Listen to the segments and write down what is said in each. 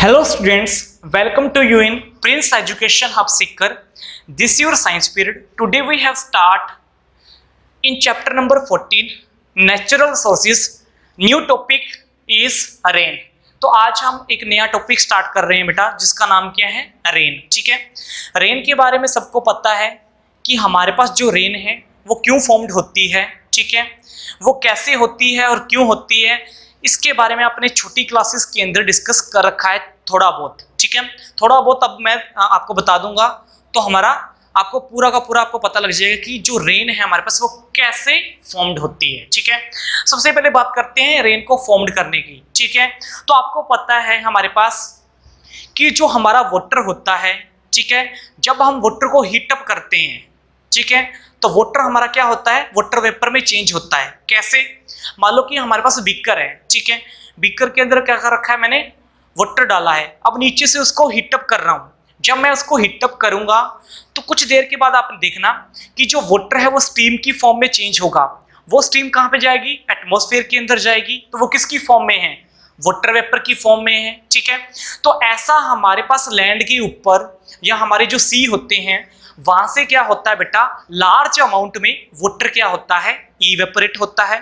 Hello students, welcome to you in Prince Education Hub Seeker. This is your science period. Today we have start in chapter number 14, Natural Resources. New topic is rain. तो आज हम एक नया topic start कर रहे हैं बेटा, जिसका नाम क्या है? रेन. ठीक है, रेन के बारे में सबको पता है कि हमारे पास जो रेन है वो क्यों फॉर्म्ड होती है. ठीक है, वो कैसे होती है और क्यों होती है, इसके बारे में आपने छोटी क्लासेस के अंदर डिस्कस कर रखा है थोड़ा बहुत. ठीक है, थोड़ा बहुत अब मैं आपको बता दूंगा तो हमारा आपको पूरा का पूरा आपको पता लग जाएगा कि जो रेन है हमारे पास वो कैसे फॉर्म्ड होती है. ठीक है, सबसे पहले बात करते हैं रेन को फॉर्म्ड करने की. ठीक है, तो आपको पता है हमारे पास कि जो हमारा वाटर होता है, ठीक है, जब हम वाटर को हीट अप करते हैं, ठीक है, तो वाटर हमारा क्या होता है? वाटर वेपर में चेंज होता है. कैसे? मान लो कि हमारे पास बीकर है. ठीक है, बीकर के अंदर क्या कर रखा है मैंने? वाटर डाला है. अब नीचे से उसको हीट अप कर रहा हूं. जब मैं उसको हीट अप करूंगा तो कुछ देर के बाद आप देखना कि जो वाटर है वो स्टीम की फॉर्म में चेंज होगा. वो स्टीम कहां पे जाएगी? एटमॉस्फेयर के अंदर जाएगी. तो वो किसकी फॉर्म में है? वाटर वेपर की फॉर्म में है. ठीक है, तो ऐसा हमारे पास लैंड के ऊपर या हमारे जो सी होते हैं वहां से क्या होता है बेटा? लार्ज अमाउंट में वाटर क्या होता है? इवेपोरेट होता है.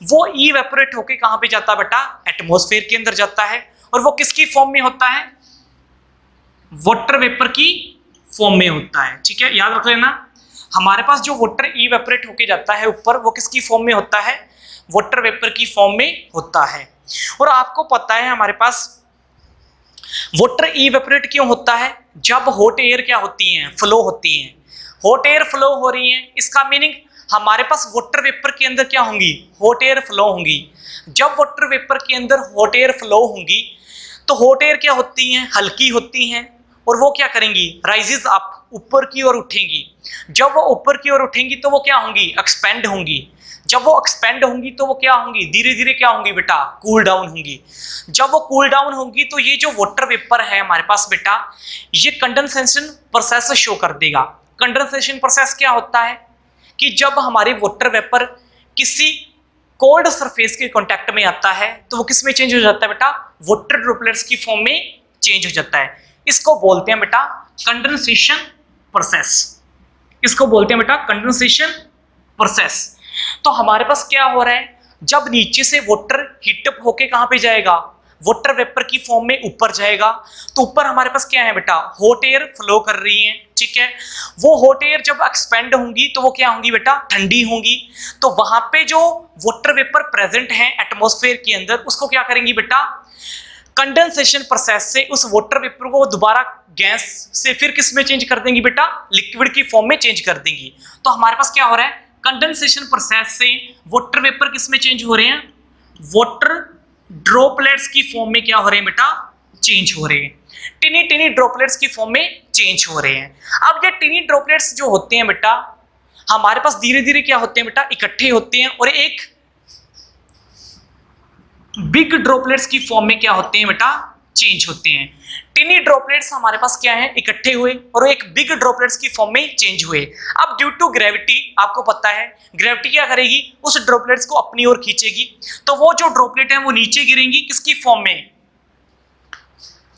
वो इवेपोरेट होके कहां पे जाता है बेटा? एटमॉस्फेयर के अंदर जाता है. और वो किसकी फॉर्म में होता है? वाटर वेपर की फॉर्म में होता है. ठीक है, याद रख लेना, हमारे पास जो वाटर इवेपोरेट होके जाता है ऊपर वो किसकी फॉर्म में होता है? वाटर वेपर की फॉर्म में होता है. और आपको पता है हमारे पास वाटर इवेपोरेट क्यों होता है? जब हॉट एयर क्या होती हैं? फ्लो होती हैं. हॉट एयर फ्लो हो रही है, इसका मीनिंग हमारे पास वाटर वेपर के अंदर क्या होंगी? हॉट एयर फ्लो होंगी. जब वाटर वेपर के अंदर हॉट एयर फ्लो होंगी तो हॉट एयर क्या होती हैं? हल्की होती हैं. और वो क्या करेंगी? राइजेस अप, ऊपर की ओर उठेंगी. जब वो ऊपर की ओर उठेंगी तो वो क्या होंगी? एक्सपेंड होंगी. जब वो एक्सपेंड होंगी तो वो क्या होंगी? धीरे धीरे क्या होंगी बेटा? कूल डाउन होंगी. जब वो कूल डाउन होंगी तो ये जो वाटर वेपर है हमारे पास बेटा, ये कंडेंसेशन प्रोसेस शो कर देगा. कंडेंसेशन प्रोसेस क्या होता है कि जब हमारे वाटर वेपर किसी कोल्ड सरफेस के कांटेक्ट में आता है तो वो किस में चेंज हो जाता है बेटा? वाटर ड्रॉपलेट्स की फॉर्म में चेंज हो जाता है. इसको बोलते हैं बेटा कंडेंसेशन प्रोसेस. इसको बोलते हैं बेटा कंडेंसेशन प्रोसेस. तो हमारे पास क्या हो रहा है? जब नीचे से वाटर हीटअप होके कहां पे जाएगा? वाटर वेपर की फॉर्म में ऊपर जाएगा. तो ऊपर हमारे पास क्या है बेटा? हॉट एयर फ्लो कर रही है. ठीक है, वो हॉट एयर जब एक्सपेंड होंगी तो वो क्या होंगी बेटा? ठंडी होंगी. तो वहां पे जो वाटर वेपर प्रेजेंट है एटमॉस्फेयर के अंदर उसको क्या करेंगी बेटा? कंडेंसेशन प्रोसेस से उस वाटर वेपर को दोबारा गैस से फिर किस में चेंज कर देंगी बेटा? लिक्विड की फॉर्म में चेंज कर देंगी. तो हमारे पास क्या हो रहा है? कंडेंसेशन प्रोसेस से वाटर वेपर किस में चेंज हो रहे हैं? वाटर ड्रॉपलेट्स की फॉर्म में क्या हो रहे हैं बेटा? चेंज हो रहे हैं. टिनी टिनी ड्रॉपलेट्स की फॉर्म में चेंज हो रहे हैं. अब ये टिनी ड्रॉपलेट्स जो होते हैं बेटा हमारे पास धीरे धीरे क्या होते हैं बेटा? इकट्ठे होते हैं और एक बिग ड्रॉपलेट्स की फॉर्म में क्या होते हैं बेटा? चेंज होते हैं. टिनी ड्रॉपलेट्स हमारे पास क्या है? इकट्ठे हुए और एक बिग ड्रॉपलेट्स की फॉर्म में चेंज हुए. अब ड्यू टू ग्रेविटी, आपको पता है ग्रेविटी क्या करेगी? उस ड्रॉपलेट्स को अपनी ओर खींचेगी. तो वो जो ड्रॉपलेट है वो नीचे गिरेंगी किसकी फॉर्म में?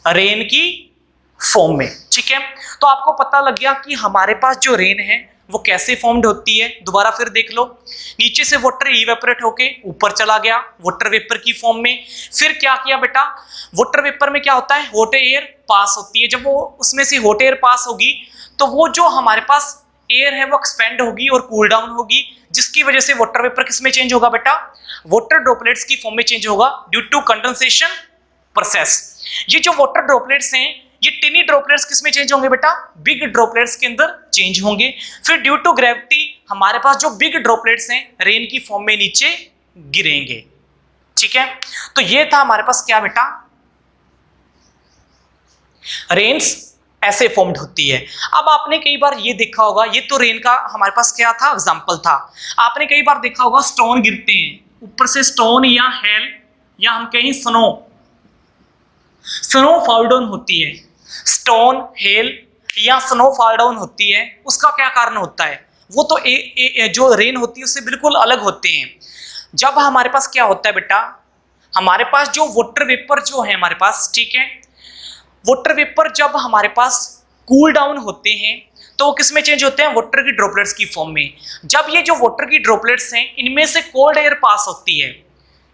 रेन की फॉर्म में. ठीक है, तो आपको पता लग गया कि हमारे पास जो रेन है वो कैसे फॉर्म्ड होती है. दोबारा फिर देख लो, नीचे से वाटर इवेपोरेट होके ऊपर चला गया वाटर वेपर की फॉर्म में. फिर क्या किया बेटा? वाटर वेपर में क्या होता है? हॉट एयर पास होती है. जब वो उसमें से हॉट एयर पास होगी तो वो जो हमारे पास एयर है वो एक्सपेंड होगी और कूल डाउन होगी, जिसकी वजह से वाटर वेपर किस में चेंज होगा बेटा? वाटर ड्रॉपलेट्स की फॉर्म में चेंज होगा ड्यू टू कंडेंसेशन प्रोसेस. ये जो वाटर ड्रॉपलेट्स हैं ये टिनी ड्रॉपलेट्स किस में चेंज होंगे बेटा? बिग ड्रॉपलेट्स के अंदर चेंज होंगे. फिर ड्यू टू ग्रेविटी हमारे पास जो बिग ड्रॉपलेट्स हैं रेन की फॉर्म में नीचे गिरेंगे. ठीक है, तो ये था हमारे पास क्या बेटा? रेन्स ऐसे फॉर्म्ड होती है. अब आपने कई बार ये देखा होगा, ये तो रेन का हमारे पास क्या था? एग्जांपल था. आपने कई बार देखा होगा स्टोन गिरते हैं ऊपर से, स्टोन या हेल या हम कहीं स्नो फॉल डाउन होती है. स्टोन, हेल या स्नो फॉल डाउन होती है. उसका क्या कारण होता है? वो तो जो रेन होती है उससे बिल्कुल अलग होते हैं. जब हमारे पास क्या होता है बेटा? हमारे पास जो वाटर वेपर जो है हमारे पास, ठीक है, वाटर वेपर जब हमारे पास कूल डाउन होते हैं तो वो किस में चेंज होते हैं, वाटर की ड्रॉपलेट्स की फॉर्म में। जब ये जो वाटर की ड्रॉपलेट्स हैं इनमें से कोल्ड एयर पास होती है,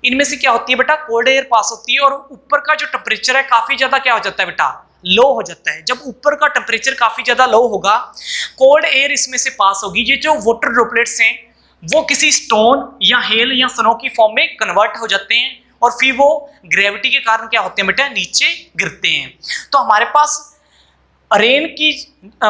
इनमें से क्या होती है बेटा, कोल्ड एयर पास होती है, और ऊपर का जो टेम्परेचर है काफी ज्यादा क्या हो जाता है बेटा, लो हो जाता है। जब ऊपर का टेम्परेचर काफी ज्यादा लो होगा, कोल्ड एयर इसमें से पास होगी, ये जो वाटर ड्रॉपलेट्स हैं वो किसी स्टोन या हेल या स्नो की फॉर्म में कन्वर्ट हो जाते हैं, और फिर वो ग्रेविटी के कारण क्या होते हैं बेटा, नीचे गिरते हैं। तो हमारे पास रेन की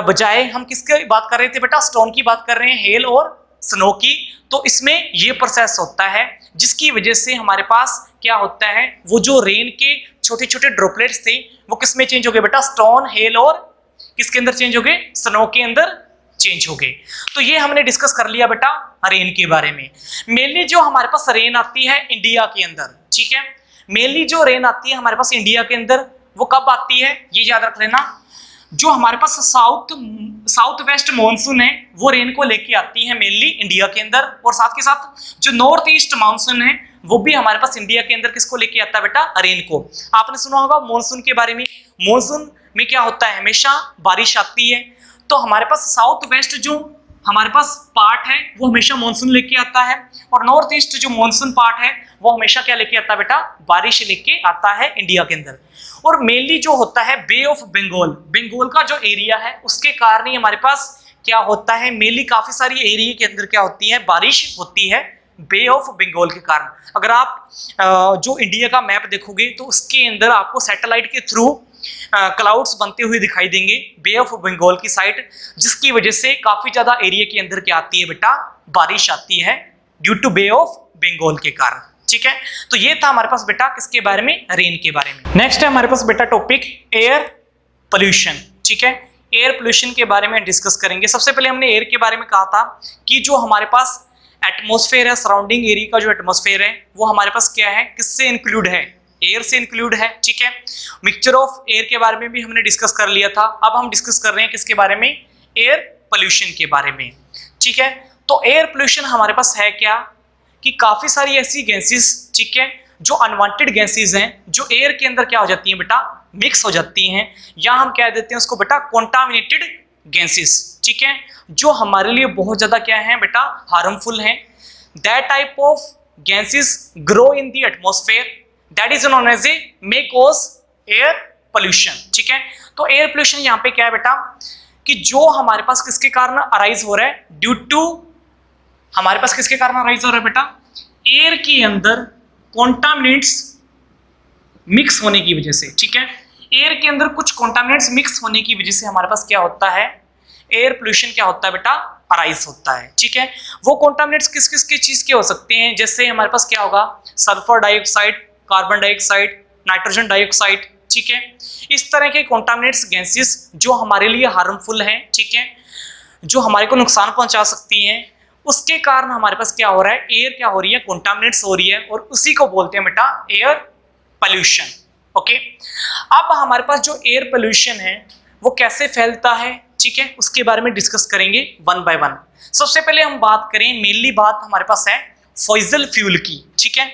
बजाय हम किसकी बात कर रहे थे बेटा, स्टोन की बात कर रहे हैं, हेल और स्नो की। तो इसमें ये प्रोसेस होता है जिसकी वजह से हमारे पास क्या होता है, वो जो रेन के छोटे छोटे ड्रॉपलेट्स थे वो किस में चेंज हो गए बेटा, स्टोन, हेल और किसके अंदर चेंज हो गए, स्नो के अंदर चेंज हो गए। तो ये हमने डिस्कस कर लिया बेटा रेन के बारे में। मेनली जो हमारे पास रेन आती है इंडिया के अंदर, ठीक है, मेनली जो रेन आती है हमारे पास इंडिया के अंदर वो कब आती है, ये याद रख लेना। जो हमारे पास साउथ वेस्ट मॉनसून है वो रेन को लेके आती है मेनली इंडिया के अंदर, और साथ के साथ जो नॉर्थ ईस्ट मॉनसून है वो भी हमारे पास इंडिया के अंदर किसको लेके आता है बेटा, रेन को। आपने सुना होगा मॉनसून के बारे में, मॉनसून में क्या होता है, हमेशा बारिश आती है। तो हमारे पास साउथ वेस्ट जो हमारे पास पार्ट है वो हमेशा मॉनसून लेके आता है, और नॉर्थ ईस्ट जो मॉनसून पार्ट है वो हमेशा क्या लेके आता है बेटा, बारिश लेके आता है इंडिया के अंदर। और मेनली जो होता है बे ऑफ बंगाल, बंगाल का जो एरिया है उसके कारण ही हमारे पास क्या होता है, मेनली काफी सारी एरिया के अंदर क्या होती है, बारिश होती है बे ऑफ बंगाल के कारण। अगर आप जो इंडिया का मैप देखोगे तो उसके अंदर आपको सैटेलाइट के थ्रू क्लाउड्स बनते हुए दिखाई देंगे बे ऑफ बंगाल की साइड, जिसकी वजह से काफी ज्यादा एरिया के अंदर क्या आती है बेटा, बारिश आती है due to bay of Bengal के कारण। ठीक है, तो ये था हमारे पास बेटा किसके बारे में, रेन के बारे में। नेक्स्ट है हमारे पास बेटा टॉपिक एयर पोल्यूशन। ठीक है, एयर पोल्यूशन के बारे में डिस्कस करेंगे। सबसे पहले हमने एयर के बारे में कहा था कि जो हमारे पास एटमॉस्फेयर है, सराउंडिंग एरिया का जो एटमॉस्फेयर है वो हमारे पास क्या है, किससे इंक्लूड है, एयर से इंक्लूड है। ठीक है, मिक्सचर ऑफ एयर के बारे में भी हमने डिस्कस कर लिया था। अब हम डिस्कस कर रहे हैं किसके बारे में, एयर पोल्यूशन के बारे में। ठीक है, तो एयर पोल्यूशन हमारे पास है क्या, कि काफी सारी ऐसी गैसेस, ठीक है, जो अनवांटेड गैसेस हैं जो एयर के अंदर क्या हो जाती हैं बेटा, मिक्स हो जाती हैं, या हम कह देते हैं उसको बेटा कॉन्टामिनेटेड गैसेस। ठीक है, जो हमारे लिए बहुत ज्यादा क्या है बेटा, हार्मफुल हैं। That type of gases grow in the atmosphere, that is known as a may cause air pollution. ठीक है, तो एयर पोल्यूशन यहाँ पे क्या है बेटा, कि जो हमारे पास किसके कारण अराइज हो रहा है, ड्यू टू हमारे पास किसके कारण अराइज हो रहा है बेटा, एयर के अंदर कॉन्टामिनेट्स मिक्स होने की वजह से। ठीक है, एयर के अंदर कुछ कॉन्टामिनेट्स मिक्स होने की वजह से हमारे पास क्या होता है, एयर पोल्यूशन क्या होता है बेटा, अराइज होता है। ठीक है, वो कॉन्टामिनेट्स किस किस की चीज के हो सकते हैं, जैसे हमारे पास क्या होगा, sulphur dioxide, carbon dioxide, nitrogen dioxide. ठीक है, इस तरह के कॉन्टामिनेट्स गैसेस जो हमारे लिए हार्मफुल हैं, ठीक है, जो हमारे को नुकसान पहुंचा सकती हैं, उसके कारण हमारे पास क्या हो रहा है, एयर क्या हो रही है, कॉन्टामिनेट्स हो रही है, और उसी को बोलते हैं बेटा एयर पोल्यूशन। ओके, अब हमारे पास जो एयर पोल्यूशन है वो कैसे फैलता है, ठीक है, उसके बारे में डिस्कस करेंगे वन बाय वन। सबसे पहले हम बात करें, मेनली बात हमारे पास है फॉसिल फ्यूल की। ठीक है,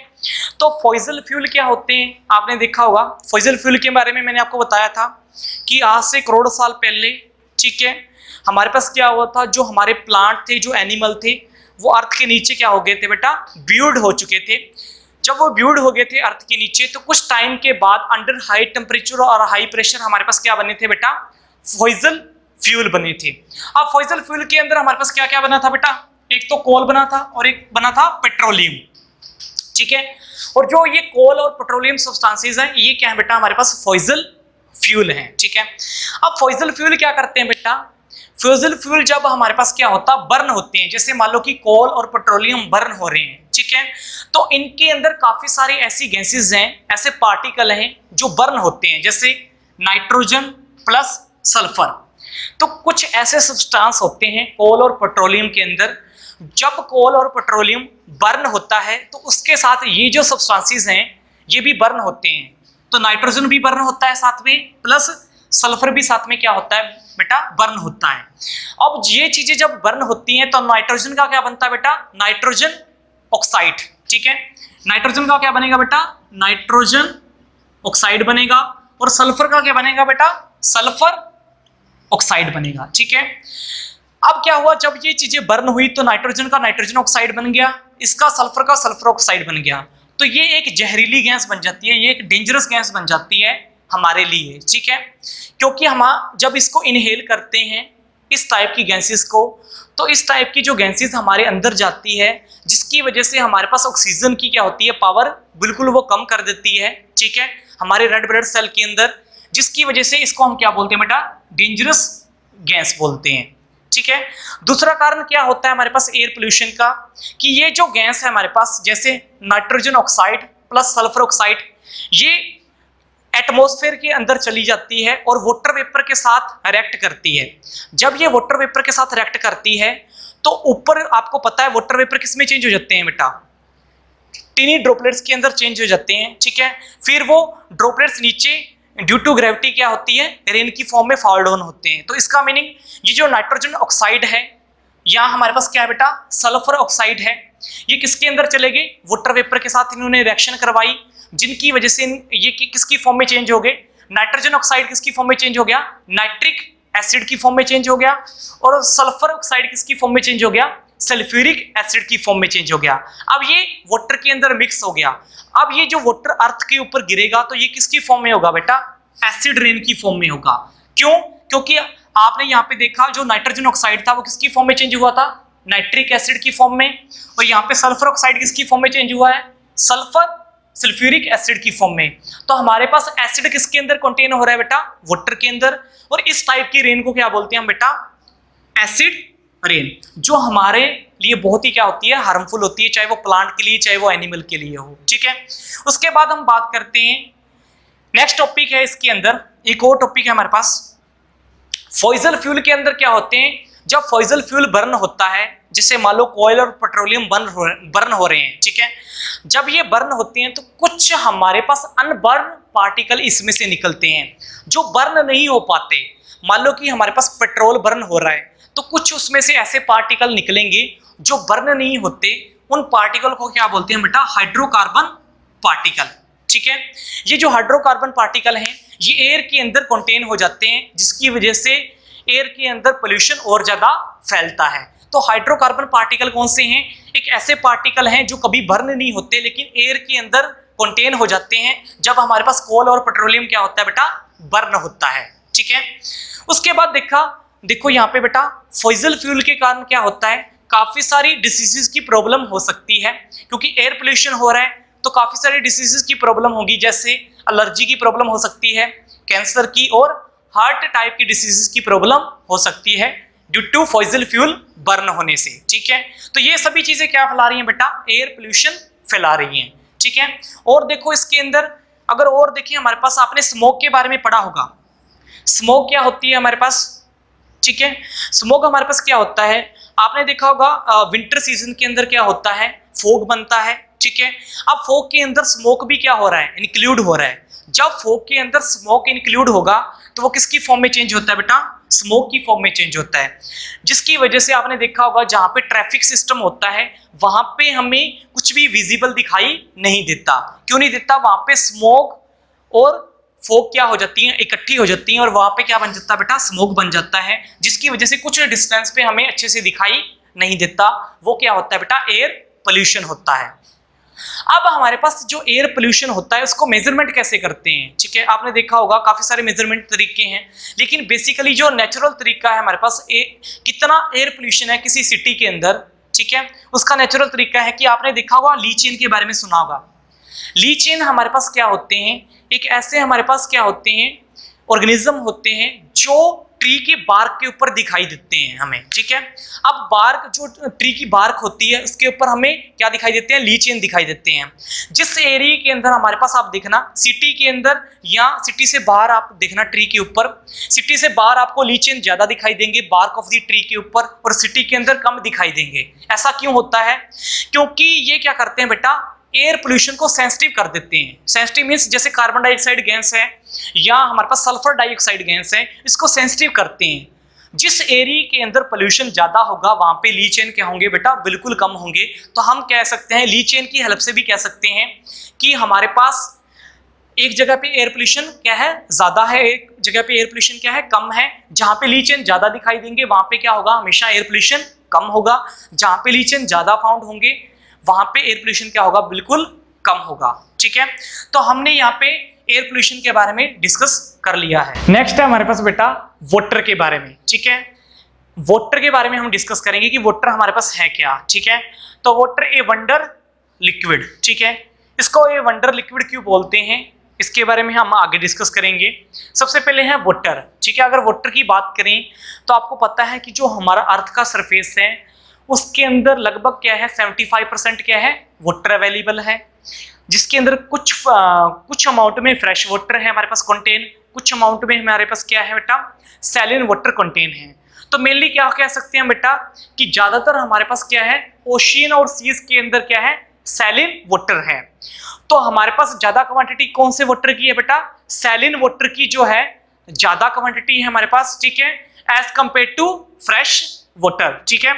तो फॉसिल फ्यूल क्या होते हैं, आपने देखा होगा। फॉसिल फ्यूल के बारे में मैंने आपको बताया था कि आज से करोड़ों साल पहले, ठीक है, हमारे पास क्या हुआ था, जो हमारे प्लांट थे, जो एनिमल थे, वो अर्थ के नीचे क्या हो गए थे बेटा, ब्यूड हो चुके थे। जब वो ब्यूड हो गए थे अर्थ के नीचे, तो कुछ टाइम के बाद अंडर हाई टेम्परेचर और हाई प्रेशर हमारे पास क्या बने थे बेटा, फॉसिल फ्यूल बने थे। अब फॉसिल फ्यूल के अंदर हमारे पास क्या क्या बना था बेटा, एक तो कोल बना था और एक बना था पेट्रोलियम। ठीक है, और जो ये कोल और पेट्रोलियम सब्सटेंसेस हैं, ये क्या है बेटा, हमारे पास फॉसिल फ्यूल हैं। ठीक है, अब फॉसिल फ्यूल क्या करते हैं बेटा, फॉसिल फ्यूल जब हमारे पास क्या होता, बर्न होते हैं, जैसे मान लो कि कोल और पेट्रोलियम बर्न हो रहे हैं, ठीक है, तो इनके अंदर काफी सारी ऐसी गैसेस हैं, ऐसे पार्टिकल हैं जो बर्न होते हैं, जैसे नाइट्रोजन प्लस सल्फर। तो कुछ ऐसे सब्सटेंस होते हैं कोल और पेट्रोलियम के अंदर, जब कोल और पेट्रोलियम बर्न होता है तो उसके साथ ये जो सब्सटेंसेस हैं ये भी बर्न होते हैं। तो नाइट्रोजन भी बर्न होता है साथ में, प्लस सल्फर भी साथ में क्या होता है बेटा, बर्न होता है। अब ये चीजें जब बर्न होती हैं तो नाइट्रोजन का क्या बनता है बेटा, नाइट्रोजन ऑक्साइड। ठीक है, नाइट्रोजन का क्या बनेगा बेटा, नाइट्रोजन ऑक्साइड बनेगा, और सल्फर का क्या बनेगा बेटा, सल्फर ऑक्साइड बनेगा। ठीक है, अब क्या हुआ, जब ये चीजें बर्न हुई तो नाइट्रोजन का नाइट्रोजन ऑक्साइड बन गया, इसका सल्फर का सल्फर ऑक्साइड बन गया, तो ये एक जहरीली गैस बन जाती है, ये एक डेंजरस गैस बन जाती है हमारे लिए। ठीक है, क्योंकि हम जब इसको इनहेल करते हैं इस टाइप की गैसेस को, तो इस टाइप की जो गैसेस हमारे अंदर जाती है, जिसकी वजह से हमारे पास ऑक्सीजन की क्या होती है, पावर बिल्कुल वो कम कर देती है। ठीक है, हमारे रेड ब्लड सेल के अंदर, जिसकी वजह से इसको हम क्या बोलते हैं बेटा, डेंजरस गैस बोलते हैं। ठीक है, दूसरा कारण क्या होता है हमारे पास एयर पोल्यूशन का, कि ये जो गैस है हमारे पास, जैसे nitrogen oxide plus sulphur oxide, ये एटमॉस्फेयर के अंदर चली जाती है और वाटर वेपर के साथ रिएक्ट करती है। जब ये वाटर वेपर के साथ रिएक्ट करती है तो ऊपर आपको पता है वाटर वेपर किस में चेंज हो जाते हैं बेटा, टीनी ड्रॉपलेट्स के अंदर चेंज हो जाते हैं। ठीक है, फिर वो ड्रॉपलेट्स नीचे ड्यू टू ग्रेविटी क्या होती है, रेन की फॉर्म में फॉल डाउन होते हैं। तो इसका मीनिंग ये जो नाइट्रोजन ऑक्साइड है, यहाँ हमारे पास क्या है बेटा, सल्फर ऑक्साइड है, ये किसके अंदर चले गए, वाटर वेपर के साथ इन्होंने रिएक्शन करवाई, जिनकी वजह से ये किसकी फॉर्म में चेंज हो गए, नाइट्रोजन ऑक्साइड किसकी फॉर्म में चेंज हो गया, नाइट्रिक एसिड की फॉर्म में चेंज हो गया, और सल्फर ऑक्साइड किसकी फॉर्म में चेंज हो गया, सल्फ्यूरिक एसिड की फॉर्म में चेंज हो गया। अब ये वाटर के अंदर मिक्स हो गया, अब ये जो वाटर अर्थ के ऊपर गिरेगा तो ये किसकी फॉर्म में होगा बेटा, एसिड रेन की फॉर्म में होगा। क्यों, क्योंकि आपने यहाँ पे देखा जो नाइट्रोजन ऑक्साइड था वो किसकी फॉर्म में चेंज हुआ था, नाइट्रिक एसिड की फॉर्म में, और यहाँ पे सल्फर ऑक्साइड किसकी फॉर्म में चेंज हुआ है, सल्फ्यूरिक एसिड की फॉर्म में। तो हमारे पास एसिड किसके अंदर कंटेन हो रहा है बेटा, वाटर के अंदर, और इस टाइप की रेन को क्या बोलते हैं हम बेटा, एसिड रेन, जो हमारे लिए बहुत ही क्या होती है, हार्मफुल होती है, चाहे वो प्लांट के लिए चाहे वो एनिमल के लिए हो। ठीक है, उसके बाद हम बात करते हैं, नेक्स्ट टॉपिक है इसके अंदर, एक और टॉपिक है हमारे पास, फॉसिल फ्यूल के अंदर क्या होते हैं, जब फॉसिल फ्यूल बर्न होता है, जैसे मान लो कोयल और पेट्रोलियम बर्न हो रहे हैं। ठीक है, जब ये बर्न होते हैं तो कुछ हमारे पास अनबर्न पार्टिकल इसमें से निकलते हैं जो बर्न नहीं हो पाते। मान लो कि हमारे पास पेट्रोल बर्न हो रहा है तो कुछ उसमें से ऐसे पार्टिकल निकलेंगे जो बर्न नहीं होते, उन पार्टिकल को क्या बोलते हैं बेटा, हाइड्रोकार्बन पार्टिकल। ठीक है, ये जो हाइड्रोकार्बन पार्टिकल हैं ये एयर के अंदर कंटेन हो जाते हैं, जिसकी वजह से एयर के अंदर पोल्यूशन और ज्यादा फैलता है। तो हाइड्रोकार्बन पार्टिकल कौन से हैं, एक ऐसे पार्टिकल हैं जो कभी बर्न नहीं होते लेकिन एयर के अंदर कंटेन हो जाते हैं जब हमारे पास कोल और पेट्रोलियम क्या होता है बेटा, बर्न होता है। ठीक है, उसके बाद देखो यहाँ पे बेटा, फॉसिल फ्यूल के कारण क्या होता है, काफी सारी डिसीजेस की प्रॉब्लम हो सकती है, क्योंकि एयर पोल्यूशन हो रहा है तो काफी सारी डिसीजेस की प्रॉब्लम होगी, जैसे एलर्जी की प्रॉब्लम हो सकती है, कैंसर की और हार्ट टाइप की डिसीजेस की प्रॉब्लम हो सकती है due to fossil fuel burn होने से। ठीक है, तो ये सभी चीजें क्या फैला रही हैं बेटा, एयर पोल्यूशन फैला रही हैं। ठीक है, और देखो इसके अंदर अगर और देखिए, हमारे पास आपने स्मोक के बारे में पढ़ा होगा, स्मोक क्या होती है हमारे पास। ठीक है, स्मोक हमारे पास क्या होता है, आपने देखा होगा विंटर सीजन के अंदर क्या होता है, फोग बनता है। ठीक है, अब फोग के अंदर स्मोक भी क्या हो रहा है, इंक्लूड हो रहा है। जब फोग के अंदर स्मोक इंक्लूड होगा तो वो किसकी फॉर्म में चेंज होता है बेटा, स्मोक की फॉर्म में चेंज होता है, जिसकी वजह से आपने देखा होगा जहां पे ट्रैफिक सिस्टम होता है वहां पे हमें कुछ भी विजिबल दिखाई नहीं देता। क्यों नहीं देता, वहां पे स्मोक और फोग क्या हो जाती हैं, इकट्ठी हो जाती हैं, और वहां पे क्या बन जाता है बेटा, स्मोक बन जाता है, जिसकी वजह से कुछ डिस्टेंस पे हमें अच्छे से दिखाई नहीं देता। वो क्या होता है बेटा, एयर पोल्यूशन होता है। अब हमारे पास जो एयर पोल्यूशन होता है उसको मेजरमेंट कैसे करते हैं। ठीक है, आपने देखा होगा काफी सारे मेजरमेंट तरीके हैं, लेकिन बेसिकली जो नेचुरल तरीका है हमारे पास, कितना एयर पोल्यूशन है किसी सिटी के अंदर, ठीक है, उसका नेचुरल तरीका है कि आपने देखा होगा ली चेन के बारे में सुना होगा। ली चेन हमारे पास क्या होते हैं, एक ऐसे हमारे पास क्या होते हैं, ऑर्गेनिज्म होते हैं जो ट्री के बार्क के ऊपर दिखाई देते हैं हमें। ठीक है, अब बार्क, जो ट्री की बार्क होती है उसके ऊपर हमें क्या दिखाई देते हैं, ली चेन दिखाई देते हैं। जिस एरिया के अंदर हमारे पास आप देखना, सिटी के अंदर या सिटी से बाहर आप देखना, ट्री के ऊपर, सिटी से बाहर आपको ली चेन ज्यादा दिखाई देंगे बार्क ऑफ द ट्री के ऊपर, और सिटी के अंदर कम दिखाई देंगे। ऐसा क्यों होता है, क्योंकि ये क्या करते हैं बेटा, एयर पोल्यूशन को सेंसिटिव कर देते हैं। सेंसिटिव मींस जैसे कार्बन डाइऑक्साइड गैस है या हमारे पास सल्फर डाइऑक्साइड गैस है, इसको सेंसिटिव करते हैं। जिस एरिया के अंदर पोल्यूशन ज्यादा होगा वहां पे ली चेन क्या होंगे बेटा, बिल्कुल कम होंगे। तो हम कह सकते हैं, ली चेन की हेल्प से भी कह सकते हैं कि हमारे पास एक जगह पे एयर पोल्यूशन क्या है, ज्यादा है, एक जगह पे एयर पोल्यूशन क्या है, कम है। जहां पे लीचेन ज्यादा दिखाई देंगे वहां पे क्या होगा, हमेशा एयर पोल्यूशन कम होगा। जहां पे लीचेन ज्यादा फाउंड होंगे वहां पे एयर पोल्यूशन क्या होगा, बिल्कुल कम होगा। ठीक है, तो हमने यहाँ पे एयर पोल्यूशन के बारे में डिस्कस कर लिया है। नेक्स्ट है हमारे पास बेटा वाटर के बारे में। ठीक है, वाटर के बारे में हम डिस्कस करेंगे कि वाटर हमारे पास है क्या। ठीक है, तो वाटर ए वंडर लिक्विड। ठीक है, इसको ए वंडर लिक्विड क्यों बोलते हैं, इसके बारे में हम आगे डिस्कस करेंगे। सबसे पहले है वाटर। ठीक है, अगर वाटर की बात करें तो आपको पता है कि जो हमारा अर्थ का सरफेस है उसके अंदर लगभग क्या है, 75% क्या है, वाटर अवेलेबल है, जिसके अंदर कुछ अमाउंट में फ्रेश वाटर है हमारे पास कंटेन, कुछ अमाउंट में हमारे पास क्या है बेटा, सैलिन वाटर कंटेन है। तो मेनली क्या कह सकते हैं बेटा कि ज्यादातर हमारे पास क्या है, ओशियन और सीज के अंदर क्या है, सैलिन वाटर है। तो हमारे पास ज्यादा क्वांटिटी कौन से वाटर की है बेटा, सैलिन वाटर की जो है ज्यादा क्वांटिटी है हमारे पास। ठीक है, as compare to fresh water. ठीक है,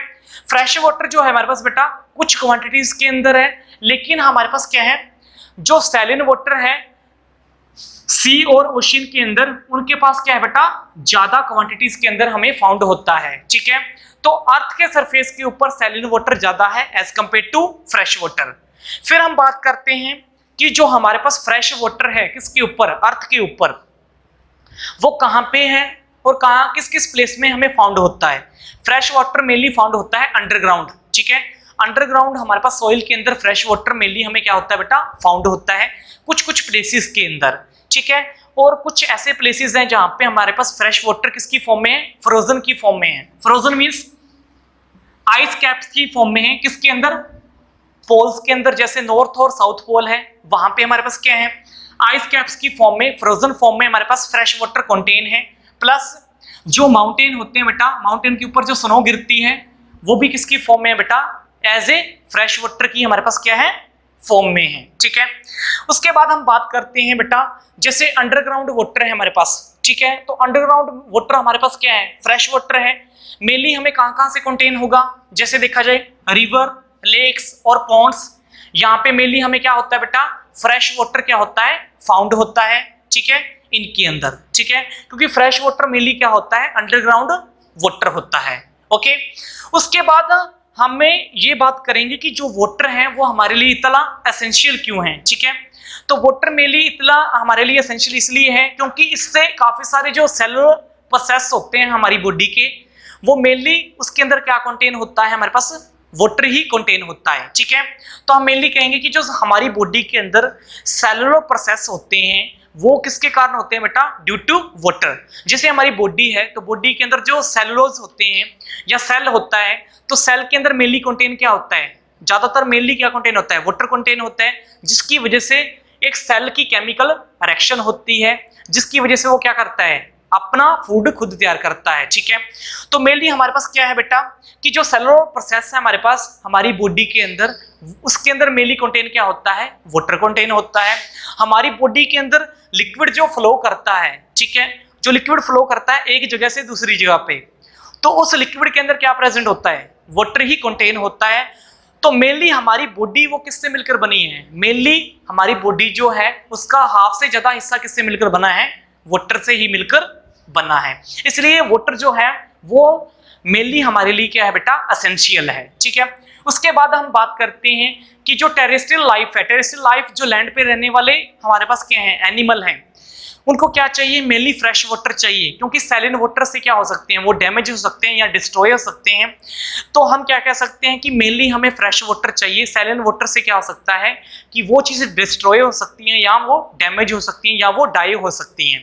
फ्रेश वाटर जो है हमारे पास बेटा कुछ क्वांटिटीज के अंदर है, लेकिन हमारे पास क्या है, जो सैलिन वाटर है सी और ओशियन के अंदर उनके पास क्या है बेटा, ज्यादा क्वांटिटीज के अंदर हमें फाउंड होता है। ठीक है, तो अर्थ के सरफेस के ऊपर सैलिन वाटर ज्यादा है as compare to fresh water. फिर हम बात करते हैं कि जो हमारे पास फ्रेश वाटर है किसके ऊपर, अर्थ के ऊपर, वो कहां पे है और कहां किस किस प्लेस में हमें फाउंड होता है। फ्रेश वाटर मेनली फाउंड होता है अंडरग्राउंड। ठीक है, अंडरग्राउंड हमारे पास सॉइल के अंदर फ्रेश वाटर मेनली हमें क्या होता है बेटा, फाउंड होता है कुछ कुछ प्लेसेस के अंदर। ठीक है, और कुछ ऐसे प्लेसेस हैं जहां पे हमारे पास फ्रेश वाटर किसकी फॉर्म में है, फ्रोजन की फॉर्म में है। फ्रोजन मींस आइस कैप्स की फॉर्म में है, किसके अंदर, पोल्स के अंदर, जैसे नॉर्थ और साउथ पोल है वहां पे हमारे पास क्या है, आइस कैप्स की फॉर्म में, फ्रोजन फॉर्म में हमारे पास फ्रेश वाटर कंटेन है। प्लस जो माउंटेन होते हैं बेटा, माउंटेन के ऊपर जो स्नो गिरती है वो भी किसकी फॉर्म में है बेटा, एज ए फ्रेश वाटर की हमारे पास क्या है, फॉर्म में है। ठीक है, उसके बाद हम बात करते हैं बेटा जैसे अंडरग्राउंड वाटर है हमारे पास। ठीक है, तो अंडरग्राउंड वाटर हमारे पास क्या है, फ्रेश वाटर है। मेनली हमें कहां से कंटेन होगा, जैसे देखा जाए रिवर, लेक्स और पॉन्ड्स, यहाँ पे मेनली हमें क्या होता है बेटा, फ्रेश वाटर क्या होता है, फाउंड होता है। ठीक है, इनके अंदर। ठीक है, क्योंकि फ्रेश वाटर मेनली क्या होता है, अंडरग्राउंड वाटर होता है। ओके, उसके बाद हमें ये बात करेंगे कि जो वाटर है वो हमारे लिए इतना एसेंशियल क्यों है। ठीक है, तो वाटर मेनली इतना हमारे लिए एसेंशियल इसलिए है क्योंकि इससे काफी सारे जो सेलुलर प्रोसेस होते हैं हमारी बॉडी के, वो मेनली उसके अंदर क्या कंटेन होता है, हमारे पास वाटर ही कंटेन होता है। ठीक है, तो हम मेनली कहेंगे कि जो हमारी बॉडी के अंदर सेलुलर प्रोसेस होते हैं वो किसके कारण होते हैं बेटा, ड्यू टू वाटर। जैसे हमारी बॉडी है तो बॉडी के अंदर जो सेलुलोज होते हैं या सेल होता है, तो सेल के अंदर मेनली कंटेन क्या होता है, ज्यादातर मेनली क्या कंटेन होता है, वाटर कंटेन होता है, जिसकी वजह से एक सेल की केमिकल रिएक्शन होती है, जिसकी वजह से वो क्या करता है, अपना फूड खुद तैयार करता है। ठीक है, तो मेनली हमारे पास क्या है बेटा कि जो सेलुलर प्रोसेस है हमारे पास हमारी बॉडी के अंदर, उसके अंदर मेनली कंटेन क्या होता है, वाटर कंटेन होता है। हमारी बॉडी के अंदर लिक्विड जो फ्लो करता है, ठीक है, जो लिक्विड फ्लो करता है एक जगह से दूसरी जगह पे, तो उस लिक्विड के अंदर क्या प्रेजेंट होता है, वाटर ही कंटेन होता है। तो मेनली हमारी बॉडी वो किससे मिलकर बनी है, मेनली हमारी बॉडी जो है उसका हाफ से ज्यादा हिस्सा किससे मिलकर बना है, वाटर से ही मिलकर बना है। इसलिए वाटर जो है वो मेनली हमारे लिए क्या है बेटा, एसेंशियल है। ठीक है, उसके बाद हम बात करते हैं कि जो टेरेस्ट्रियल लाइफ है, टेरेस्ट्रियल लाइफ जो लैंड पे रहने वाले हमारे पास क्या है, एनिमल हैं, उनको क्या चाहिए, मेनली फ्रेश वाटर चाहिए, क्योंकि सैलिन वाटर से क्या हो सकते हैं, वो डैमेज हो सकते हैं या डिस्ट्रॉय हो सकते हैं। तो हम क्या कह सकते हैं कि मेनली हमें फ्रेश वाटर चाहिए। सैलिन वाटर से क्या हो सकता है कि वो चीजें डिस्ट्रॉय हो सकती हैं या वो डैमेज हो सकती हैं या वो डाई हो सकती हैं।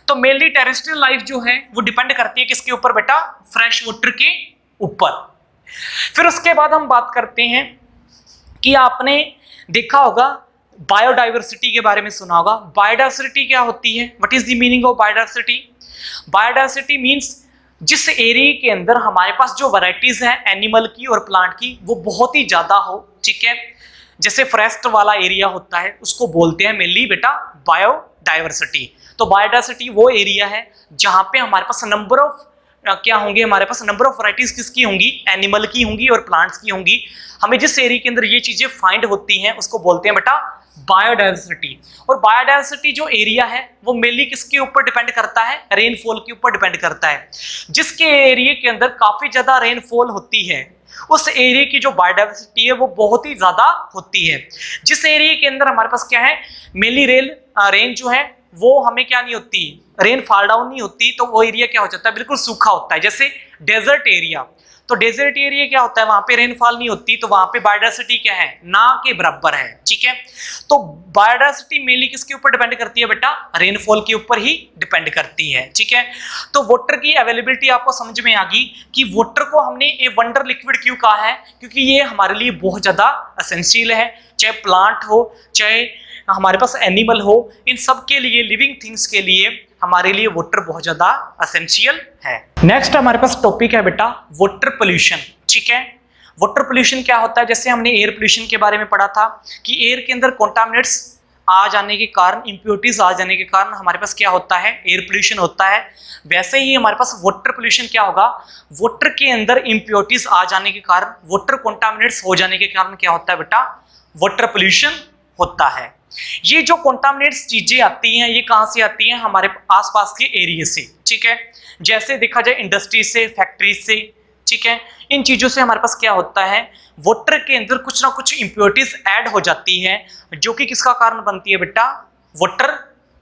तो मेनली टेरेस्ट्रियल लाइफ जो है वो डिपेंड करती है किसके ऊपर बेटा, फ्रेश वाटर के ऊपर। फिर उसके बाद हम बात करते हैं कि आपने देखा होगा बायोडाइवर्सिटी के बारे में सुना होगा। बायोडाइवर्सिटी क्या होती है, what is the meaning of biodiversity? Biodiversity means जिस एरिया के अंदर हमारे पास जो वैरायटीज हैं एनिमल की और प्लांट की वो बहुत ही ज्यादा हो। ठीक है, जैसे फॉरेस्ट वाला एरिया होता है उसको बोलते हैं मेनली बेटा बायोडाइवर्सिटी। तो बायोडाइवर्सिटी वो एरिया है जहां पे हमारे पास नंबर ऑफ क्या होंगे, हमारे पास नंबर ऑफ वैरायटीज किसकी होंगी, एनिमल की होंगी और प्लांट्स की होंगी। हमें जिस एरिया के अंदर ये चीजें फाइंड होती हैं उसको बोलते हैं बेटा बायोडायवर्सिटी। और बायोडायवर्सिटी जो एरिया है वो मेनली किसके ऊपर डिपेंड करता है, रेनफॉल के ऊपर डिपेंड करता है। जिसके एरिया के अंदर काफी ज्यादा रेनफॉल होती है उस एरिया की जो बायोडायवर्सिटी है वो बहुत ही ज्यादा होती है। जिस एरिया के अंदर हमारे पास क्या है, मेनली रेन जो है वो हमें क्या नहीं होती, रेन फॉल डाउन नहीं होती, तो वो एरिया क्या हो जाता है, बिल्कुल सूखा होता है। जैसे डेजर्ट एरिया, तो डेजर्ट एरिया क्या होता है, वहां पे रेनफॉल नहीं होती, तो वहां पे बायोडायवर्सिटी क्या है, ना के बराबर है। ठीक है, तो बायोडायवर्सिटी मेनली किसके ऊपर डिपेंड करती है बेटा, रेनफॉल के ऊपर ही डिपेंड करती है। ठीक है, तो वाटर की अवेलेबिलिटी आपको समझ में आ गई कि वाटर को हमने ए वंडर लिक्विड क्यों कहा है, क्योंकि ये हमारे लिए बहुत ज्यादा एसेंशियल है। चाहे प्लांट हो, चाहे हमारे पास एनिमल हो, इन सब के लिए, लिविंग थिंग्स के लिए हमारे लिए वाटर बहुत ज्यादा एसेंशियल है। नेक्स्ट हमारे पास टॉपिक है बेटा वाटर पोल्यूशन। ठीक है, वाटर पोल्यूशन क्या होता है, जैसे हमने एयर पोल्यूशन के बारे में पढ़ा था कि एयर के अंदर कॉन्टामिनेट्स आ जाने के कारण, इंप्योरिटीज आ जाने के कारण हमारे पास क्या होता है, एयर पोल्यूशन होता है। वैसे ही हमारे पास वाटर पोल्यूशन क्या होगा, वाटर के अंदर इंप्योरिटीज आ जाने के कारण, वाटर कॉन्टामिनेट्स हो जाने के कारण क्या होता है बेटा, वाटर पोल्यूशन होता है। ये जो कॉन्टामिनेट्स चीजें आती हैं ये कहां से आती हैं, हमारे आसपास के एरिया से। ठीक है, जैसे देखा जाए इंडस्ट्री से, फैक्ट्री से। ठीक है, इन चीजों से हमारे पास क्या होता है, वाटर के अंदर कुछ ना कुछ इंप्योरिटीज ऐड हो जाती है, जो कि किसका कारण बनती है बेटा, वाटर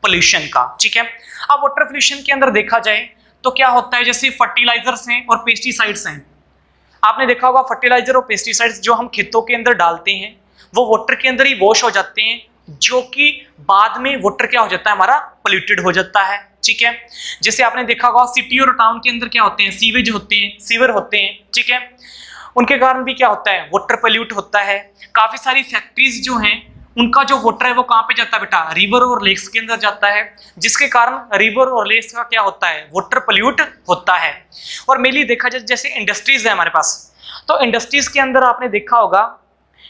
पोल्यूशन का। ठीक है, अब वाटर पोल्यूशन के अंदर देखा जाए तो क्या होता है, जैसे फर्टिलाइजर्स हैं और पेस्टिसाइड्स हैं। आपने देखा होगा फर्टिलाइजर और पेस्टिसाइड्स जो हम खेतों के अंदर डालते हैं वो वाटर के अंदर ही वॉश हो जाते हैं, जो कि बाद में वाटर क्या हो जाता है, हमारा पोल्यूटेड हो जाता है। ठीक है, जैसे आपने देखा होगा सिटी और टाउन के अंदर क्या होते हैं, सीवेज होते हैं, सीवर होते हैं। ठीक है, उनके कारण भी क्या होता है, वाटर पोल्यूट होता है। काफी सारी फैक्ट्रीज जो हैं उनका जो वाटर है वो कहाँ पे जाता है बेटा, रिवर और लेक्स के अंदर जाता है, जिसके कारण रिवर और लेक्स का क्या होता है, वाटर पोल्यूट होता है। और मेनली देखा जाए जैसे इंडस्ट्रीज है हमारे पास, तो इंडस्ट्रीज के अंदर आपने देखा होगा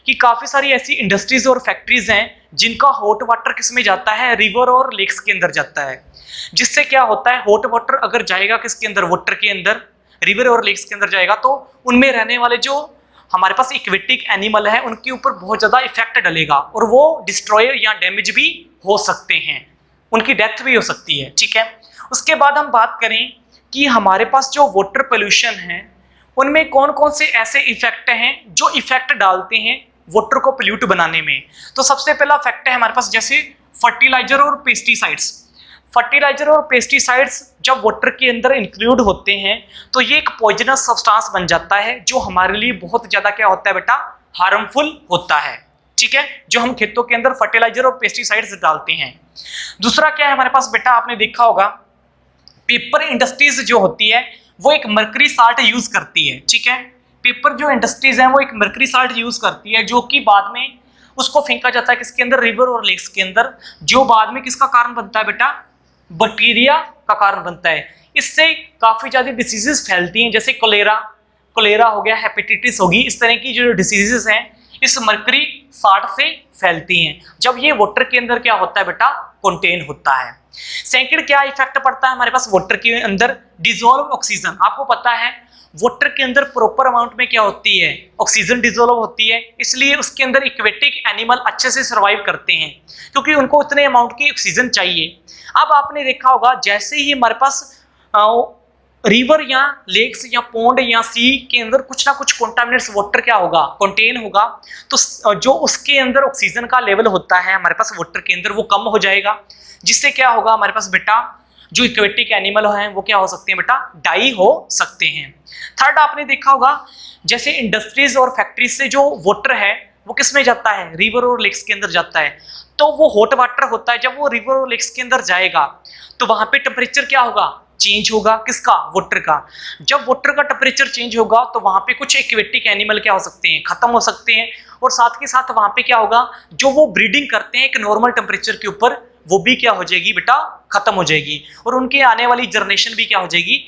कि काफी सारी ऐसी इंडस्ट्रीज और फैक्ट्रीज हैं जिनका हॉट वाटर किस में जाता है, रिवर और लेक्स के अंदर जाता है। जिससे क्या होता है, हॉट वाटर अगर जाएगा किसके अंदर, वाटर के अंदर, रिवर और लेक्स के अंदर जाएगा, तो उनमें रहने वाले जो हमारे पास इक्वेटिक एनिमल है उनके ऊपर बहुत ज्यादा इफेक्ट डलेगा और वो डिस्ट्रॉय या डैमेज भी हो सकते हैं, उनकी डेथ भी हो सकती है। ठीक है, उसके बाद हम बात करें कि हमारे पास जो वाटर पोल्यूशन है उनमें कौन कौन से ऐसे इफेक्ट हैं जो इफेक्ट डालते हैं वाटर को पोल्यूट बनाने में। तो सबसे पहला फैक्ट है हमारे पास जैसे फर्टिलाइजर और पेस्टिसाइड्स। फर्टिलाइजर और पेस्टिसाइड्स जब वाटर के अंदर इंक्लूड होते हैं तो ये एक पॉइजनस सब्सटेंस बन जाता है, जो हमारे लिए बहुत ज्यादा क्या होता है बेटा, हार्मफुल होता है। ठीक है, जो हम खेतों के अंदर फर्टिलाइजर और पेस्टिसाइड्स डालते हैं। दूसरा क्या है हमारे पास बेटा, आपने देखा होगा पेपर इंडस्ट्रीज जो होती है वो एक मर्करी साल्ट यूज करती है। ठीक है, पेपर जो इंडस्ट्रीज हैं वो एक मर्करी साल्ट यूज करती है, जो कि बाद में उसको फेंका जाता है किसके अंदर, रिवर और लेक्स के अंदर, जो बाद में किसका कारण बनता है बेटा, बैक्टीरिया का कारण बनता है। इससे काफी ज्यादा डिसीजेस फैलती हैं, जैसे कोलेरा हो गया, हेपेटाइटिस होगी, इस तरह की जो डिसीजेस हैं इस मर्करी साल्ट से फैलती हैं, जब ये वाटर के अंदर क्या होता है बेटा, कंटेन होता है। सेकंड क्या इफेक्ट पड़ता है हमारे पास वाटर के अंदर, डिसॉल्व ऑक्सीजन। आपको पता है वाटर के अंदर प्रॉपर अमाउंट में क्या होती है, ऑक्सीजन डिसॉल्व होती है, इसलिए उसके अंदर इक्वेटिक एनिमल अच्छे से सर्वाइव करते हैं क्योंकि उनको उतने अमाउंट की ऑक्सीजन चाहिए। अब आपने देखा होगा जैसे ही हमारे पास रिवर या लेक्स या पॉन्ड या सी के अंदर कुछ ना कुछ कॉन्टामिनेट्स वाटर क्या होगा, कंटेन होगा, तो जो उसके अंदर ऑक्सीजन का लेवल होता है हमारे पास वाटर के अंदर वो कम हो जाएगा, जिससे क्या होगा हमारे पास बेटा जो इक्वेटिक एनिमल हैं वो क्या हो सकते हैं बेटा, डाई हो सकते हैं। थर्ड आपने देखा होगा जैसे इंडस्ट्रीज और फैक्ट्रीज से जो वाटर है वो किस में जाता है, रिवर और लेक्स के अंदर जाता है, तो वो हॉट वाटर होता है। जब वो रिवर और लेक्स के अंदर जाएगा तो वहां पे टेम्परेचर क्या होगा, चेंज होगा, किसका, वाटर का। जब वाटर का टेम्परेचर चेंज होगा तो वहां पे कुछ एक्वेटिक एनिमल क्या हो सकते हैं, खत्म हो सकते हैं, और साथ के साथ वहां पे क्या होगा, जो वो ब्रीडिंग करते हैं एक नॉर्मल टेम्परेचर के ऊपर, वो भी क्या हो जाएगी बेटा, खत्म हो जाएगी, और उनके आने वाली जनरेशन भी क्या हो जाएगी,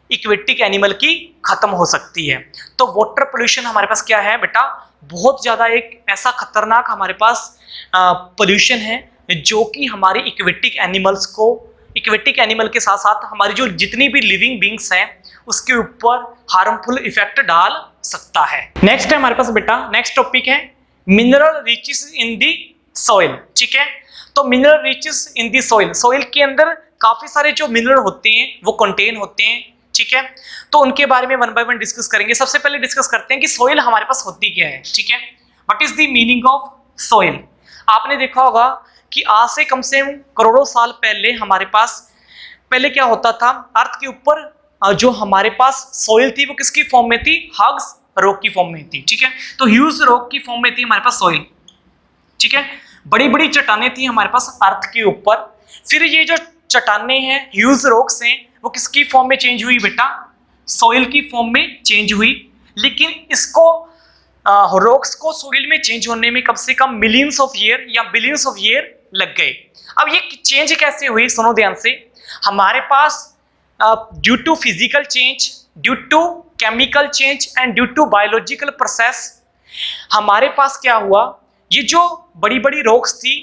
इक्वेटिक एनिमल की खत्म हो सकती है। तो वाटर पोल्यूशन हमारे पास क्या है बेटा, बहुत ज्यादा एक ऐसा खतरनाक हमारे पास पोल्यूशन है जो कि हमारे इक्वेटिक एनिमल्स को, इक्वेटिक एनिमल के साथ साथ हमारी जो जितनी भी लिविंग बींग्स हैं उसके ऊपर हार्मफुल इफेक्ट डाल सकता है। नेक्स्ट है हमारे पास बेटा, नेक्स्ट टॉपिक है mineral riches in the soil, ठीक है। तो mineral riches in the soil, soil के अंदर काफी सारे जो मिनरल होते हैं वो कंटेन होते हैं, ठीक है। तो उनके बारे में वन बाय वन डिस्कस करेंगे। सबसे पहले डिस्कस करते हैं कि सॉइल हमारे पास होती क्या है, ठीक है। What is the meaning of soil. आपने देखा होगा कि आज से कम करोड़ों साल पहले हमारे पास पहले क्या होता था, अर्थ के ऊपर जो हमारे पास सॉइल थी वो किसकी फॉर्म में थी, हग्स रॉक की फॉर्म में थी, ठीक है। तो ह्यूज रॉक की फॉर्म में थी हमारे पास सॉइल, ठीक है। बड़ी बड़ी चट्टानें थी हमारे पास अर्थ के ऊपर। फिर ये जो चट्टानें हैं, ह्यूज रॉक्स हैं, वो किसकी फॉर्म में चेंज हुई बेटा, सॉइल की फॉर्म में चेंज हुई। लेकिन इसको रॉक्स को सॉइल में चेंज होने में कम से कम मिलियंस ऑफ ईयर या बिलियंस ऑफ ईयर लग गए। अब ये चेंज कैसे हुई, सुनो ध्यान से। हमारे पास due to physical change, due to chemical change and due to biological process, हमारे पास क्या हुआ, ये जो बड़ी बड़ी रॉक्स थी